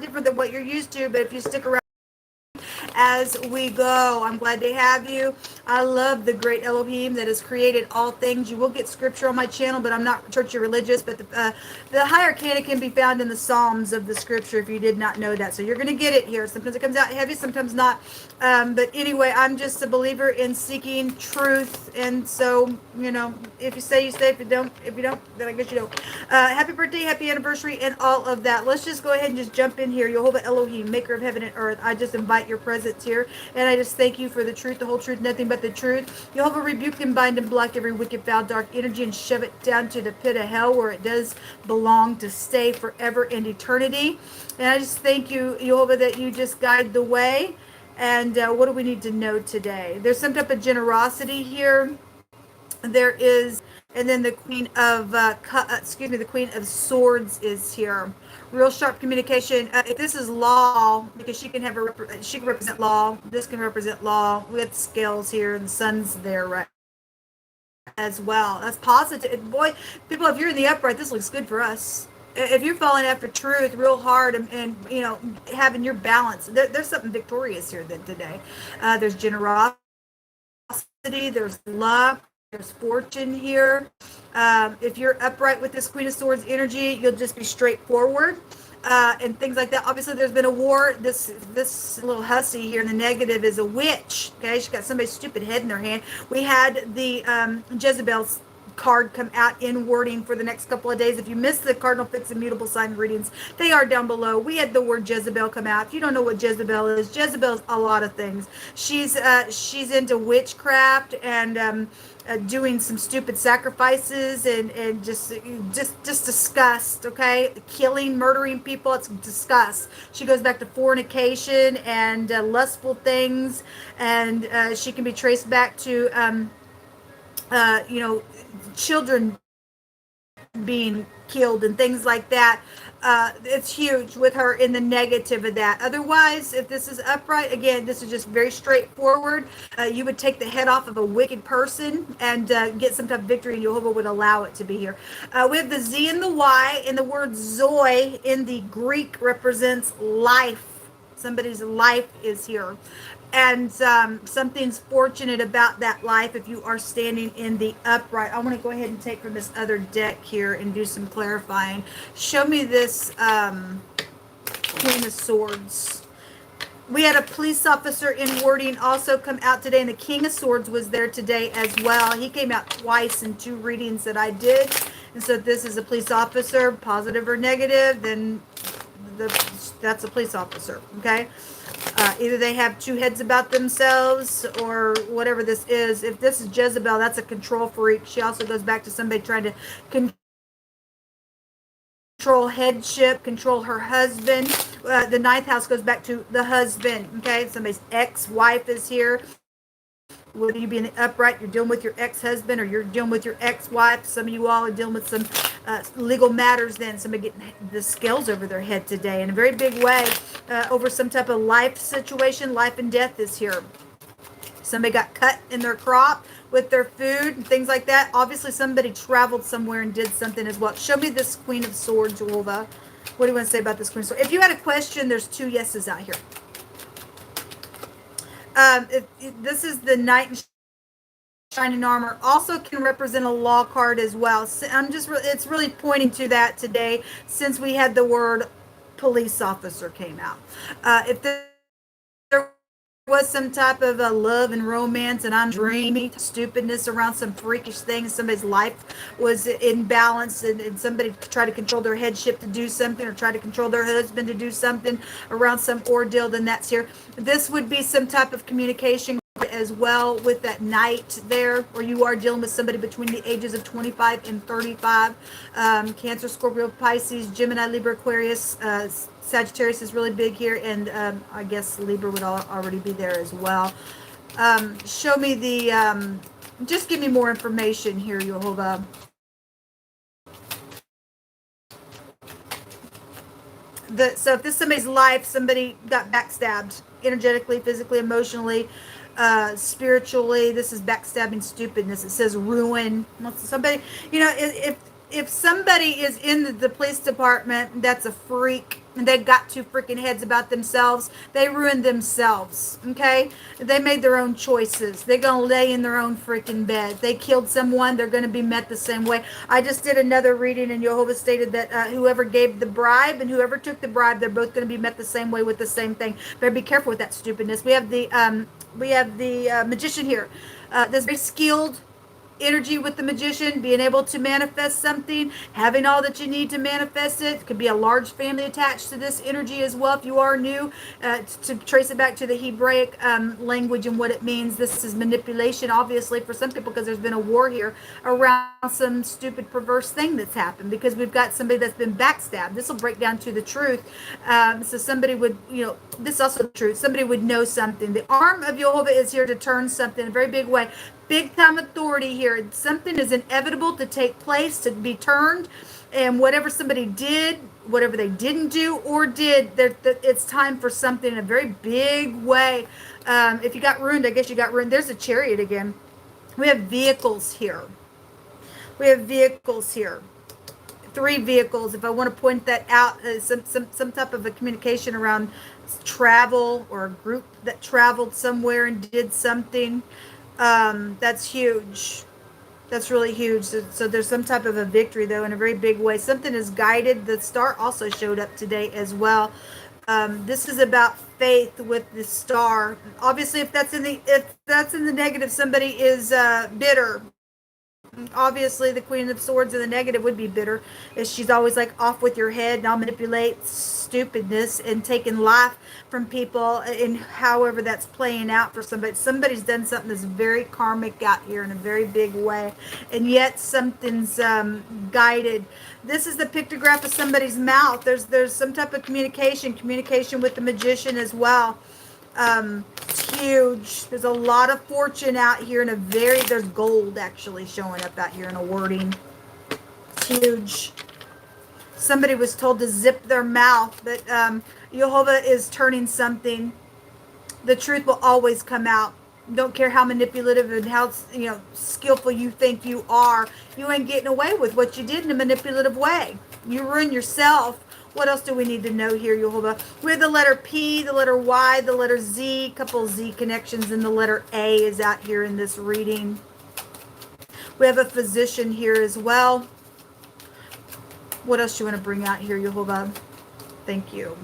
different than what you're used to, but if you stick around as we go, I'm glad to have you. I love the great Elohim that has created all things. You will get scripture on my channel, but I'm not churchy religious. But the higher canon can be found in the Psalms of the scripture if you did not know that. So you're going to get it here. Sometimes it comes out heavy, sometimes not. But anyway, I'm just a believer in seeking truth. And so, you know, if you say, you say. If you don't, then I guess you don't. Happy birthday, happy anniversary, and all of that. Let's just go ahead and just jump in here. Jehovah Elohim, maker of heaven and earth. I just invite your presence here. And I just thank you for the truth, the whole truth, nothing but the truth. Jehovah, rebuke and bind and block every wicked, foul, dark energy and shove it down to the pit of hell where it does belong to stay forever and eternity. And I just thank you, Jehovah, that you just guide the way. And what do we need to know today? There's some type of generosity here. There is, and then the Queen of, the Queen of Swords is here. Real sharp communication. If this is law, because she can have she can represent law. This can represent law with scales here, and the sun's there, right? As well. That's positive. Boy, people, if you're in the upright, this looks good for us. If you're falling after truth real hard and you know, having your balance, there's something victorious here today. There's generosity. There's luck. There's fortune here. If you're upright with this Queen of Swords energy, you'll just be straightforward and things like that. Obviously, there's been a war. This little hussy here in the negative is a witch. Okay, she's got somebody's stupid head in their hand. We had the Jezebel's card come out in wording for the next couple of days. If you missed the cardinal fixed immutable sign readings, they are down below. We had the word Jezebel come out. If you don't know what Jezebel is a lot of things. She's into witchcraft and doing some stupid sacrifices and just disgust. Okay, killing, murdering people. It's disgust. She goes back to fornication and lustful things, and she can be traced back to you know, children being killed and things like that. It's huge with her in the negative of that. Otherwise, if this is upright, again, this is just very straightforward. You would take the head off of a wicked person and get some type of victory, and Jehovah would allow it to be here. We have the Z and the Y, and the word Zoe in the Greek represents life. Somebody's life is here. And something's fortunate about that life if you are standing in the upright. I want to go ahead and take from this other deck here and do some clarifying. Show me this Queen of Swords. We had a police officer in wording also come out today, and the King of Swords was there today as well. He came out twice in 2 readings that I did. And so if this is a police officer, positive or negative, then that's a police officer, okay? Either they have 2 heads about themselves or whatever this is. If this is Jezebel, that's a control freak. She also goes back to somebody trying to control headship, control her husband. The 9th house goes back to the husband, okay? Somebody's ex-wife is here. Whether you be in the upright, you're dealing with your ex-husband, or you're dealing with your ex-wife. Some of you all are dealing with some legal matters then. Somebody getting the scales over their head today in a very big way over some type of life situation. Life and death is here. Somebody got cut in their crop with their food and things like that. Obviously, somebody traveled somewhere and did something as well. Show me this Queen of Swords, Jehovah. What do you want to say about this Queen of Swords? If you had a question, there's 2 yeses out here. This is the Knight in Shining Armor. Also can represent a law card as well. So it's really pointing to that today since we had the word police officer came out. If there was some type of a love and romance and I'm dreaming stupidness around some freakish thing, somebody's life was imbalanced and somebody tried to control their headship to do something or try to control their husband to do something around some ordeal, then that's here. This would be some type of communication as well with that Knight there, or you are dealing with somebody between the ages of 25 and 35. Cancer, Scorpio, Pisces, Gemini, Libra, Aquarius, Sagittarius is really big here, and I guess Libra would already be there as well. Show me the, just give me more information here, Jehovah. So if this is somebody's life, somebody got backstabbed energetically, physically, emotionally, spiritually. This is backstabbing stupidness. It says ruin. Somebody, you know, if somebody is in the police department that's a freak and they got two freaking heads about themselves. They ruined themselves, okay? They made their own choices. They're going to lay in their own freaking bed. They killed someone. They're going to be met the same way. I just did another reading, and Jehovah stated that whoever gave the bribe and whoever took the bribe, they're both going to be met the same way with the same thing. Better be careful with that stupidness. We have the magician here. This very skilled energy with the magician, being able to manifest something, having all that you need to manifest it. It could be a large family attached to this energy as well. If you are new, to trace it back to the Hebraic language and what it means, this is manipulation, obviously, for some people, because there's been a war here around some stupid, perverse thing that's happened, because we've got somebody that's been backstabbed. This will break down to the truth. So somebody would, this is also the truth. Somebody would know something. The arm of Jehovah is here to turn something in a very big way. Big time authority here. Something is inevitable to take place, to be turned, and whatever somebody did, whatever they didn't do or did, it's time for something in a very big way. If you got ruined, I guess you got ruined. There's a chariot again. We have vehicles here. We have vehicles here. 3 vehicles. If I want to point that out, some type of a communication around travel, or a group that traveled somewhere and did something. That's huge. That's really huge. So there's some type of a victory, though, in a very big way. Something is guided. The star also showed up today as well. This is about faith with the star. Obviously, if that's in the negative, somebody is bitter. Obviously, the Queen of Swords in the negative would be bitter. She's always like, off with your head, and I'll manipulate stupidness and taking life from people, and however that's playing out for somebody. Somebody's done something that's very karmic out here in a very big way, and yet something's guided. This is the pictograph of somebody's mouth. There's some type of communication with the magician as well. It's huge. There's a lot of fortune out here, and there's gold actually showing up out here in a wording. It's huge. Somebody was told to zip their mouth, but Jehovah is turning something. The truth will always come out. Don't care how manipulative and how skillful you think you are. You ain't getting away with what you did in a manipulative way. You ruin yourself. What else do we need to know here, Jehovah? We have the letter P, the letter Y, the letter Z, couple Z connections, and the letter A is out here in this reading. We have a physician here as well. What else do you want to bring out here, Jehovah? Thank you.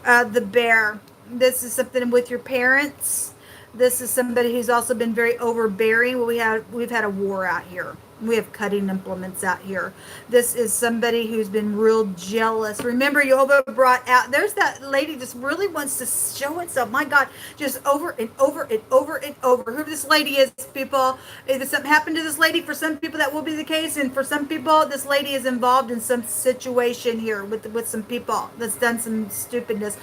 The bear. This is something with your parents. This is somebody who's also been very overbearing. We've had a war out here. We have cutting implements out here. This is somebody who's been real jealous. Remember, Jehovah brought out, there's that lady just really wants to show itself. My God, just over and over and over and over. Who this lady is, people. If something happened to this lady, for some people that will be the case. And for some people, this lady is involved in some situation here with some people that's done some stupidness.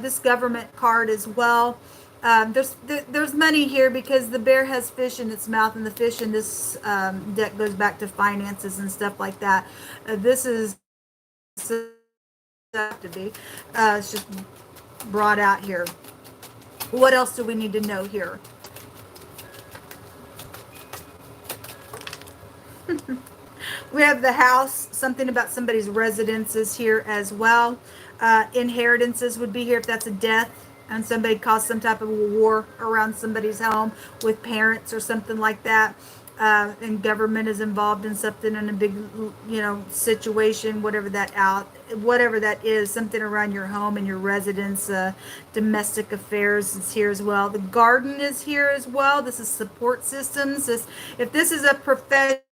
This government card as well. There's money here because the bear has fish in its mouth, and the fish in this deck goes back to finances and stuff like that. This is to be. It's just brought out here. What else do we need to know here? We have the house, something about somebody's residences here as well. Inheritances would be here if that's a death. And somebody caused some type of a war around somebody's home with parents or something like that. And government is involved in something in a big, situation, whatever that is, something around your home and your residence, domestic affairs is here as well. The garden is here as well. This is support systems. If this is a professional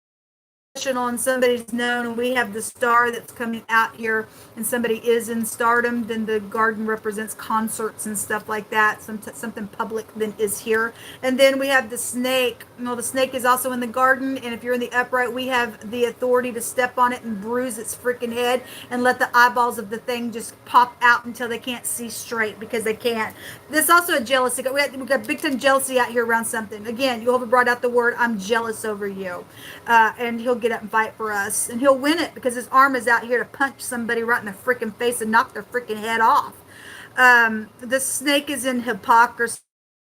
and somebody's known, and we have the star that's coming out here, and somebody is in stardom, then the garden represents concerts and stuff like that. Something public then is here. And then we have the snake. The snake is also in the garden, and if you're in the upright, we have the authority to step on it and bruise its freaking head and let the eyeballs of the thing just pop out until they can't see straight, because they can't. This also a jealousy. We got big time jealousy out here around something. Again, Jehovah brought out the word, I'm jealous over you. And he'll get up and fight for us, and he'll win it, because his arm is out here to punch somebody right in the freaking face and knock their freaking head off. The snake is in hypocrisy.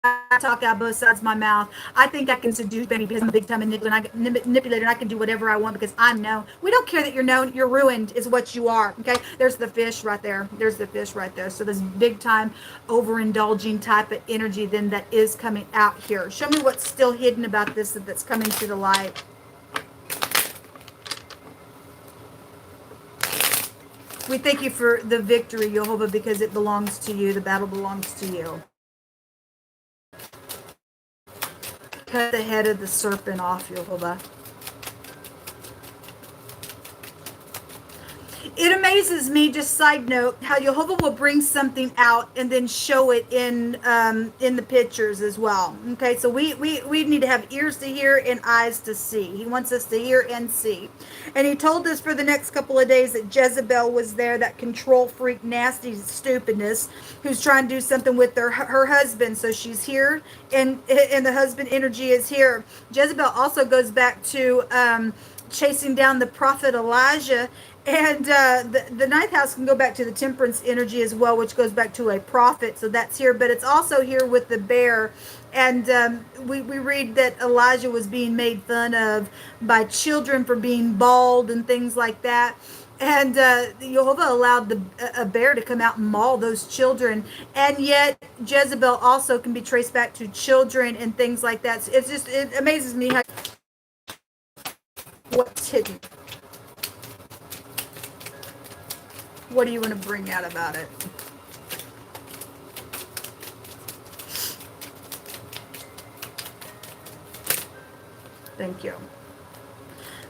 I talk out both sides of my mouth. I think I can seduce Benny because I'm a big time manipulator and I can do whatever I want because I'm known. We don't care that you're known. You're ruined is what you are. Okay. There's the fish right there. There's the fish right there. So this big time overindulging type of energy then that is coming out here. Show me what's still hidden about this that's coming to the light. We thank you for the victory, Jehovah, because it belongs to you. The battle belongs to you. Cut the head of the serpent off, Jehovah. It amazes me, just side note, how Jehovah will bring something out and then show it in the pictures as well. Okay, so we need to have ears to hear and eyes to see. He wants us to hear and see. And he told us for the next couple of days that Jezebel was there, that control freak, nasty stupidness, who's trying to do something with her husband. So she's here, and the husband energy is here. Jezebel also goes back to chasing down the prophet Elijah. And the ninth house can go back to the temperance energy as well, which goes back to a prophet. So that's here. But it's also here with the bear. And we read that Elijah was being made fun of by children for being bald and things like that. And Jehovah allowed a bear to come out and maul those children. And yet Jezebel also can be traced back to children and things like that. So it amazes me how what's hidden. What do you want to bring out about it? Thank you.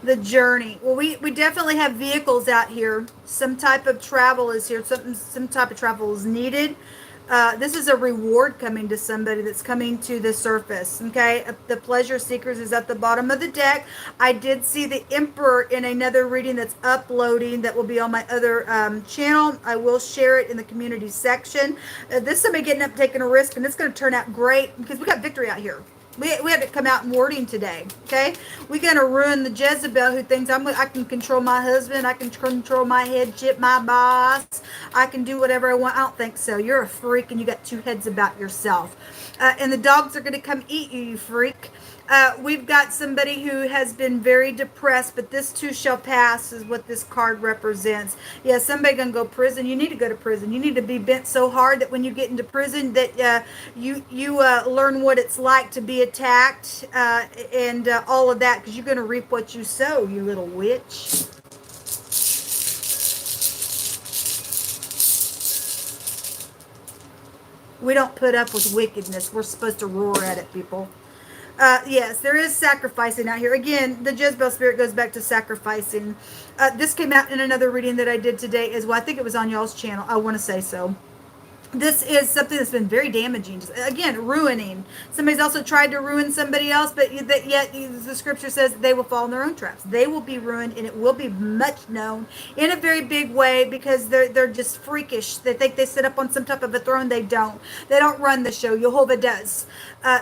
The journey. Well, we definitely have vehicles out here. Some type of travel is here. Some type of travel is needed. This is a reward coming to somebody that's coming to the surface. Okay, the pleasure seekers is at the bottom of the deck. I did see the Emperor in another reading that's uploading that will be on my other channel. I will share it in the community section. This is somebody getting up, taking a risk, and it's going to turn out great because we got victory out here. We had to come out in wording today, okay? We're going to ruin the Jezebel who thinks I can control my husband, I can control my headship, my boss, I can do whatever I want. I don't think so. You're a freak and you got two heads about yourself. And the dogs are going to come eat you, you freak. We've got somebody who has been very depressed, but this too shall pass is what this card represents. Yeah, somebody gonna go to prison. You need to go to prison. You need to be bent so hard that when you get into prison that you learn what it's like to be attacked and all of that, because you're gonna reap what you sow, you little witch. We don't put up with wickedness. We're supposed to roar at it, people. Yes, there is sacrificing out here. Again, the Jezebel spirit goes back to sacrificing. This came out in another reading that I did today as well. I think it was on y'all's channel. I want to say so. This is something that's been very damaging. Again, ruining. Somebody's also tried to ruin somebody else, but yet the scripture says they will fall in their own traps. They will be ruined, and it will be much known in a very big way because they're just freakish. They think they sit up on some type of a throne. They don't. They don't run the show. Jehovah does.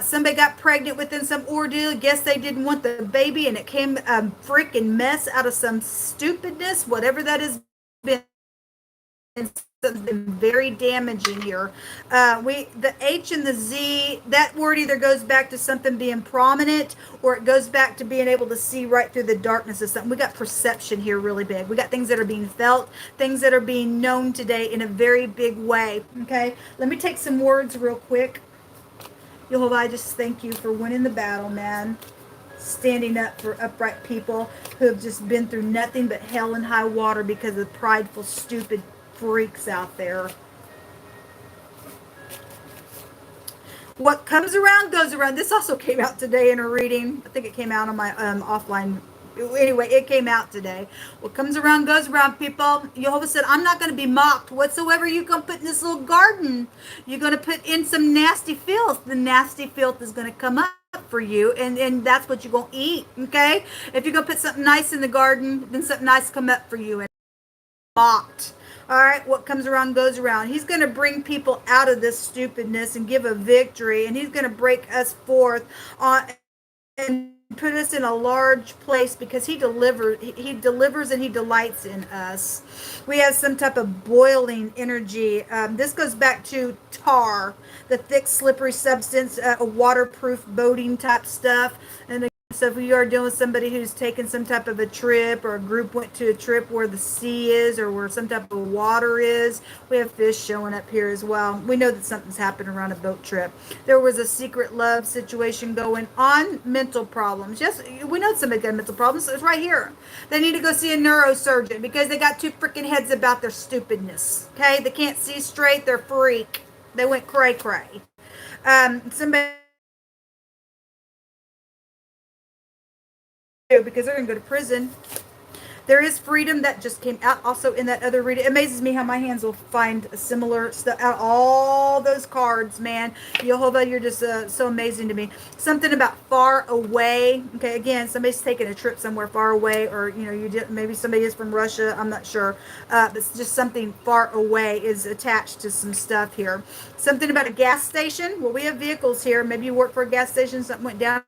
Somebody got pregnant within some ordeal. Guess they didn't want the baby, and it came a freaking mess out of some stupidness, whatever that has been. Something very damaging here. The H and the Z, that word either goes back to something being prominent or it goes back to being able to see right through the darkness of something. We got perception here really big. We got things that are being felt, things that are being known today in a very big way. Okay, let me take some words real quick. Jehovah, I just thank you for winning the battle, man. Standing up for upright people who have just been through nothing but hell and high water because of prideful, stupid freaks out there. What comes around goes around. This also came out today in a reading. I think it came out on my offline. Anyway, it came out today. What comes around goes around, people. Jehovah said, I'm not going to be mocked. Whatsoever you're going to put in this little garden, you're going to put in some nasty filth. The nasty filth is going to come up for you, and that's what you're going to eat, okay? If you're going to put something nice in the garden, then something nice come up for you. And mocked. All right, what comes around goes around. He's going to bring people out of this stupidness and give a victory, and he's going to break us forth on and put us in a large place because he delivers and he delights in us. We have some type of boiling energy. This goes back to tar, the thick slippery substance, a waterproof boating type stuff. And so if you are dealing with somebody who's taken some type of a trip, or a group went to a trip where the sea is or where some type of water is, we have fish showing up here as well. We know that something's happened around a boat trip. There was a secret love situation going on, mental problems. Yes, we know somebody got mental problems, so it's right here. They need to go see a neurosurgeon because they got two freaking heads about their stupidness. Okay, they can't see straight, they're freak. They went cray cray. Somebody, because they're going to go to prison. There is freedom that just came out also in that other reading. It amazes me how my hands will find similar stuff out. All those cards, man. Yehovah, you're just so amazing to me. Something about far away. Okay, again, somebody's taking a trip somewhere far away, or maybe somebody is from Russia. I'm not sure. But it's just something far away is attached to some stuff here. Something about a gas station. Well, we have vehicles here. Maybe you work for a gas station. Something went down.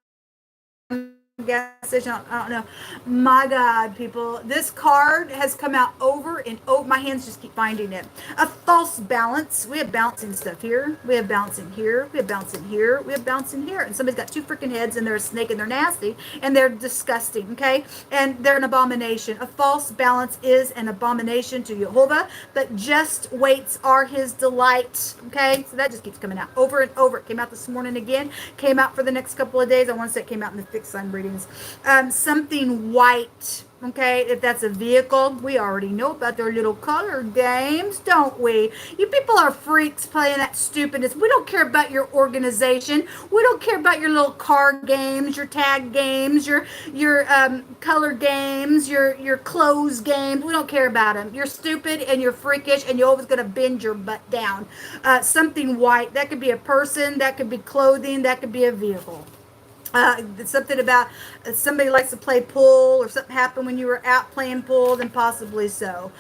Gas station, I don't know. My God, people, this card has come out over and over. My hands just keep finding it. A false balance. We have balancing stuff here. We have balancing here. We have balancing here. We have balancing here. And somebody's got two freaking heads, and they're a snake, and they're nasty, and they're disgusting, okay? And they're an abomination. A false balance is an abomination to Yehovah, but just weights are his delight, okay? So that just keeps coming out over and over. It came out this morning again. Came out for the next couple of days. I want to say it came out in the fixed sign reading. Something white, okay? If that's a vehicle, we already know about their little color games, don't we? You people are freaks playing that stupidness. We don't care about your organization. We don't care about your little card games, your tag games, your color games, your clothes games. We don't care about them. You're stupid and you're freakish, and you're always going to bend your butt down. Something white. That could be a person. That could be clothing. That could be a vehicle. Something about somebody likes to play pool, or something happened when you were out playing pool, then possibly so.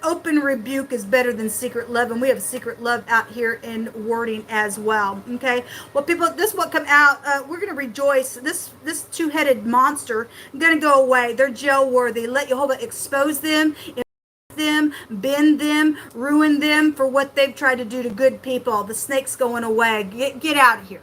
Open rebuke is better than secret love, and we have secret love out here in wording as well. Okay, well, people, this will come out. We're going to rejoice. This two-headed monster going to go away. They're jail worthy. Let Yehovah expose them, bend them, ruin them for what they've tried to do to good people. The snake's going away. Get out of here.